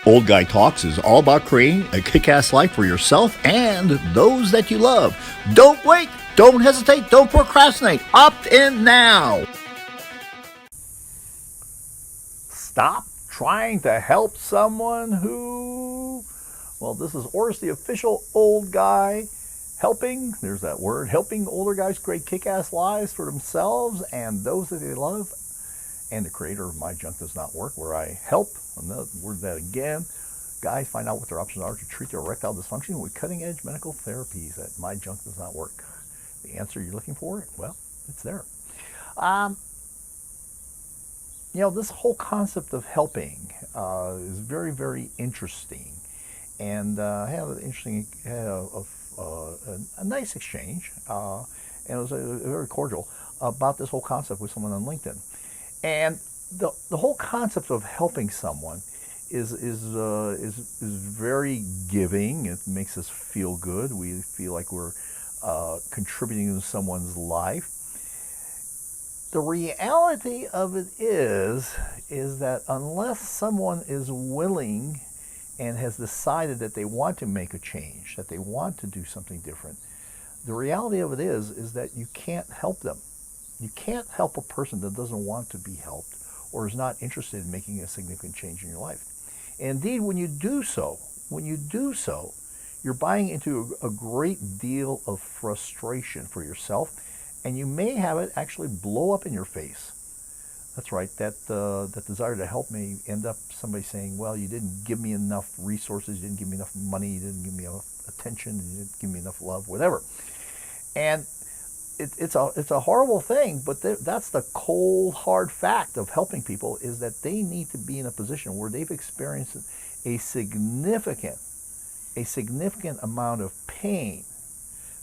Old Guy Talks is all about creating a kick-ass life for yourself and those that you love. Don't wait, don't hesitate, don't procrastinate. Opt in now. Stop trying to help someone who, well, this is Oris, the official old guy, helping, there's that word, helping older guys create kick-ass lives for themselves and those that they love. And the creator of My Junk Does Not Work, where I help, another word that again, guys find out what their options are to treat their erectile dysfunction with cutting-edge medical therapies at My Junk Does Not Work. The answer you're looking for, well, it's there. This whole concept of helping is very, very interesting. And I had an interesting, a nice exchange, and it was very cordial about this whole concept with someone on LinkedIn. And the whole concept of helping someone is very giving. It makes us feel good. We feel like we're contributing to someone's life. The reality of it is that unless someone is willing and has decided that they want to make a change, that they want to do something different, the reality of it is that you can't help them. You can't help a person that doesn't want to be helped or is not interested in making a significant change in your life. And indeed, when you do so, you're buying into a great deal of frustration for yourself, and you may have it actually blow up in your face. That's right, that desire to help may end up somebody saying, well, you didn't give me enough resources, you didn't give me enough money, you didn't give me enough attention, you didn't give me enough love, whatever. And it's a horrible thing, but that's the cold, hard fact of helping people, is that they need to be in a position where they've experienced a significant amount of pain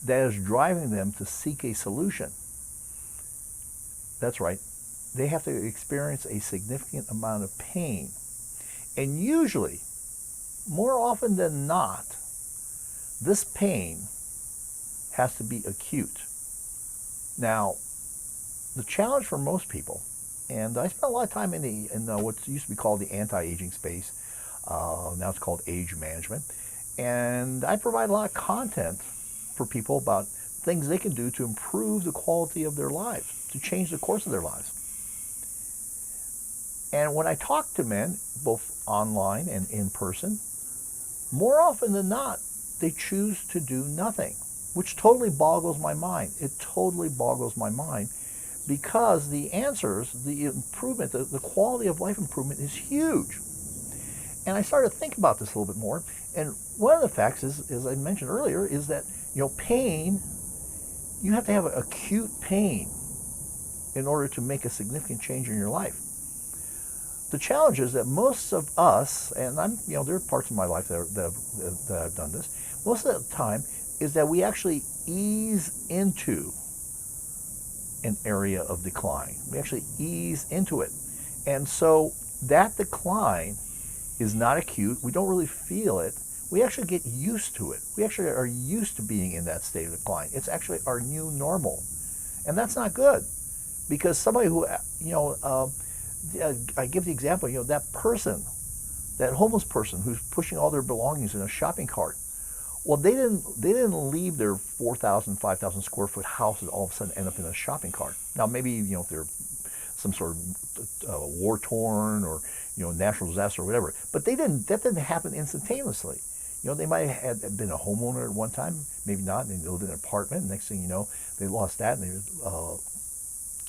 that is driving them to seek a solution. That's right. They have to experience a significant amount of pain. And usually, more often than not, this pain has to be acute. Now, the challenge for most people, and I spent a lot of time in what used to be called the anti-aging space, now it's called age management, and I provide a lot of content for people about things they can do to improve the quality of their lives, to change the course of their lives. And when I talk to men, both online and in person, more often than not, they choose to do nothing, which totally boggles my mind. It totally boggles my mind, because the answers, the improvement, the quality of life improvement is huge. And I started to think about this a little bit more. And one of the facts is, as I mentioned earlier, is that, pain, you have to have acute pain in order to make a significant change in your life. The challenge is that most of us, and there are parts of my life that I've done this, most of the time is that we actually ease into an area of decline. We actually ease into it. And so that decline is not acute. We don't really feel it. We actually get used to it. We actually are used to being in that state of decline. It's actually our new normal. And that's not good, because somebody who, I give the example, that person, that homeless person who's pushing all their belongings in a shopping cart. Well, they didn't leave their 4,000, 5,000 square foot house and all of a sudden end up in a shopping cart. Now, maybe, if they're some sort of war torn or, natural disaster or whatever, but that didn't happen instantaneously. They might have been a homeowner at one time, maybe not, and they lived in an apartment. Next thing you know, they lost that and they're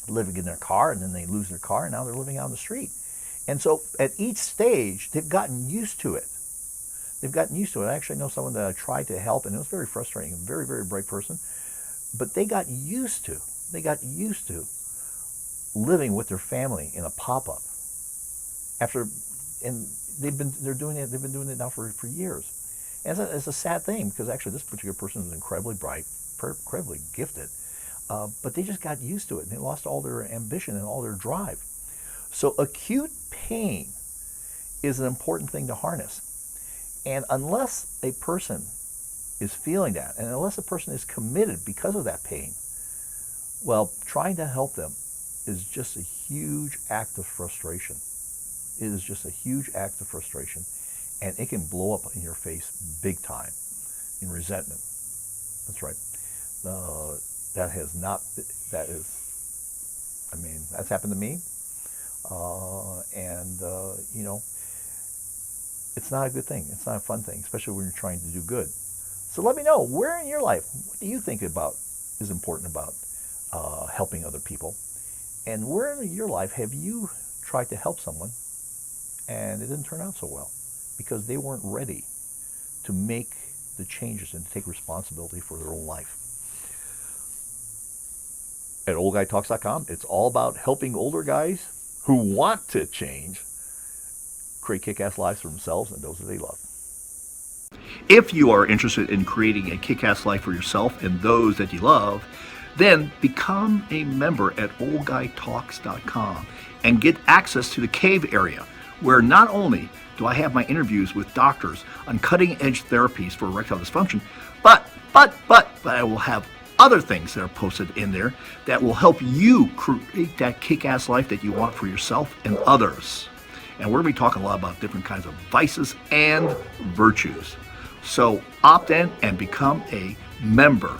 living in their car, and then they lose their car, and now they're living out on the street. And so at each stage, they've gotten used to it. I actually know someone that I tried to help, and it was very frustrating. A very, very bright person. But they got used to living with their family in a pop-up. And they've been doing it now for years. And it's a sad thing, because actually this particular person was incredibly bright, incredibly gifted, but they just got used to it, and they lost all their ambition and all their drive. So acute pain is an important thing to harness. And unless a person is feeling that, and unless a person is committed because of that pain, well, trying to help them is just a huge act of frustration. It is just a huge act of frustration. and it can blow up in your face big time in resentment. That's right. That has not, that is, I mean, that's happened to me. You know, it's not a good thing. It's not a fun thing, especially when you're trying to do good. So let me know, where in your life, what do you think about is important about helping other people? And where in your life have you tried to help someone and it didn't turn out so well because they weren't ready to make the changes and to take responsibility for their own life? At oldguytalks.com, it's all about helping older guys who want to change create kick-ass lives for themselves and those that they love. If you are interested in creating a kick-ass life for yourself and those that you love, then become a member at oldguytalks.com and get access to the cave area, where not only do I have my interviews with doctors on cutting-edge therapies for erectile dysfunction, but I will have other things that are posted in there that will help you create that kick-ass life that you want for yourself and others. And we're going to be talking a lot about different kinds of vices and virtues. So opt in and become a member